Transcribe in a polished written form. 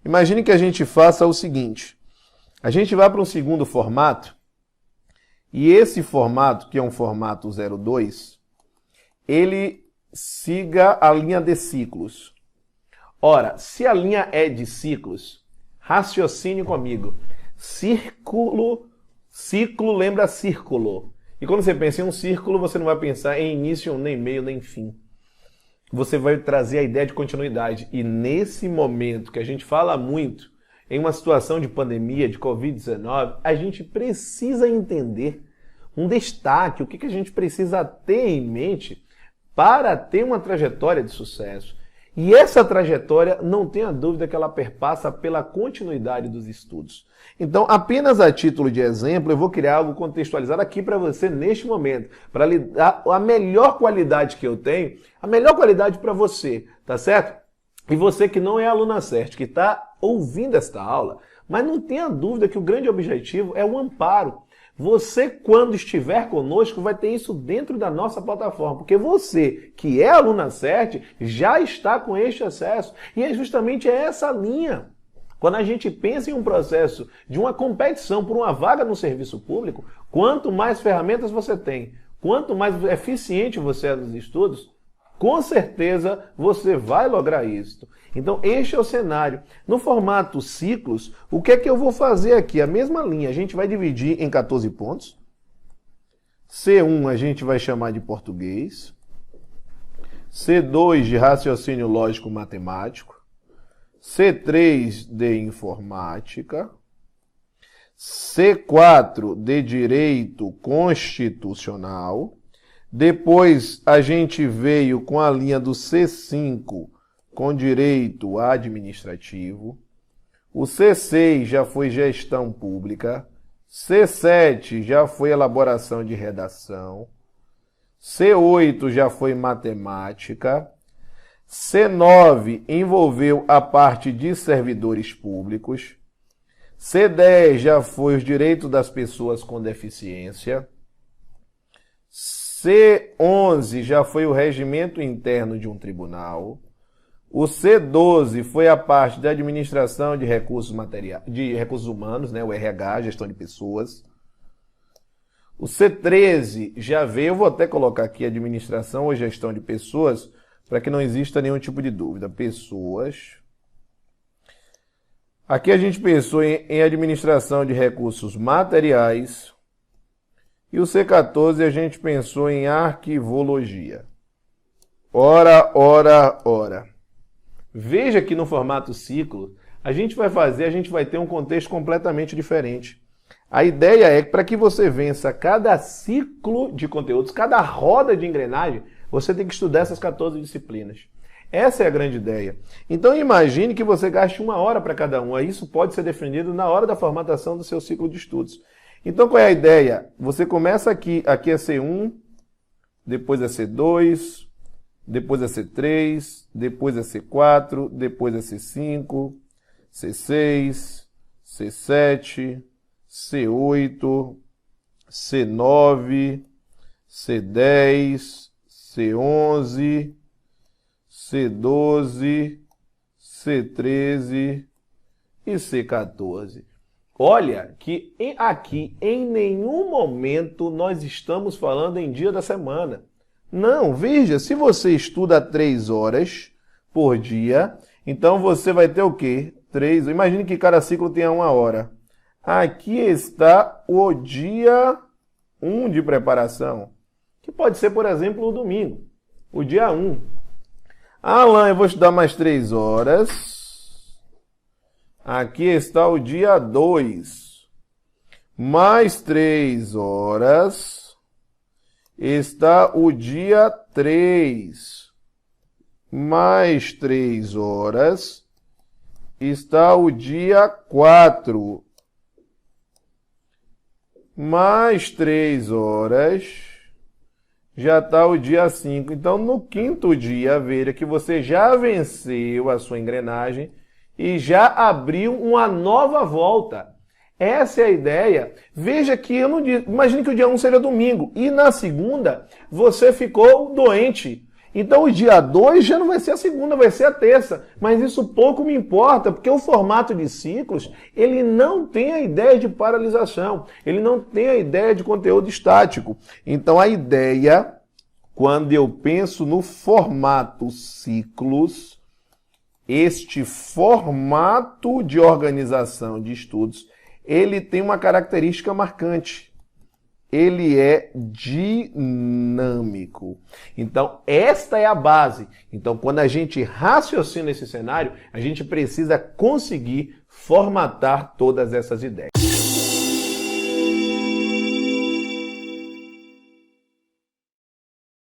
Imagine que a gente faça o seguinte. A gente vai para um segundo formato, e esse formato, que é um formato 02, ele siga a linha de ciclos. Ora, se a linha é de ciclos, raciocine comigo. Ciclo lembra círculo. E quando você pensa em um círculo, você não vai pensar em início, nem meio, nem fim. Você vai trazer a ideia de continuidade. E nesse momento que a gente fala muito, em uma situação de pandemia, de Covid-19, a gente precisa entender um destaque, o que a gente precisa ter em mente para ter uma trajetória de sucesso. E essa trajetória, não tenha dúvida que ela perpassa pela continuidade dos estudos. Então, apenas a título de exemplo, eu vou criar algo contextualizado aqui para você neste momento, para lhe dar a melhor qualidade que eu tenho, a melhor qualidade para você, tá certo? E você que não é aluna CERT, que está ouvindo esta aula, mas não tenha dúvida que o grande objetivo é o amparo. Você, quando estiver conosco, vai ter isso dentro da nossa plataforma, porque você, que é aluna CERT, já está com este acesso. E é justamente essa linha. Quando a gente pensa em um processo de uma competição por uma vaga no serviço público, quanto mais ferramentas você tem, quanto mais eficiente você é nos estudos, com certeza você vai lograr isso. Então, este é o cenário. No formato ciclos, o que é que eu vou fazer aqui? A mesma linha, a gente vai dividir em 14 pontos. C1 a gente vai chamar de português. C2 de raciocínio lógico matemático. C3 de informática. C4 de direito constitucional. Depois a gente veio com a linha do C5 com direito administrativo. O C6 já foi gestão pública. C7 já foi elaboração de redação. C8 já foi matemática. C9 envolveu a parte de servidores públicos. C10 já foi os direitos das pessoas com deficiência. C11 já foi o regimento interno de um tribunal. O C12 foi a parte da administração de recursos humanos, né, o RH, gestão de pessoas. O C13 já veio, eu vou até colocar aqui administração ou gestão de pessoas, para que não exista nenhum tipo de dúvida. Pessoas. Aqui a gente pensou em administração de recursos materiais. E o C14 a gente pensou em arquivologia. Ora. Veja que no formato ciclo, a gente vai ter um contexto completamente diferente. A ideia é que para que você vença cada ciclo de conteúdos, cada roda de engrenagem, você tem que estudar essas 14 disciplinas. Essa é a grande ideia. Então imagine que você gaste 1 hora para cada uma. Isso pode ser definido na hora da formatação do seu ciclo de estudos. Então qual é a ideia? Você começa aqui é C1, depois é C2, depois é C3, depois é C4, depois é C5, C6, C7, C8, C9, C10, C11, C12, C13 e C14. Olha que aqui em nenhum momento nós estamos falando em dia da semana. Não, veja, se você estuda 3 horas por dia, então você vai ter o quê? Imagine que cada ciclo tenha 1 hora. Aqui está o dia 1 de preparação, que pode ser, por exemplo, o domingo, o dia 1. Alan, eu vou estudar mais 3 horas. Aqui está o dia 2. Mais 3 horas. Está o dia 3. Mais 3 horas. Está o dia 4. Mais 3 horas. Já está o dia 5. Então, no 5º dia, veja que você já venceu a sua engrenagem e já abriu uma nova volta. Essa é a ideia. Veja que eu não digo. Imagine que o dia 1 seja domingo e na segunda você ficou doente. Então o dia 2 já não vai ser a segunda, vai ser a terça. Mas isso pouco me importa, porque o formato de ciclos, ele não tem a ideia de paralisação, ele não tem a ideia de conteúdo estático. Então a ideia, quando eu penso no formato ciclos, este formato de organização de estudos, ele tem uma característica marcante. Ele é dinâmico. Então, esta é a base. Então, quando a gente raciocina esse cenário, a gente precisa conseguir formatar todas essas ideias.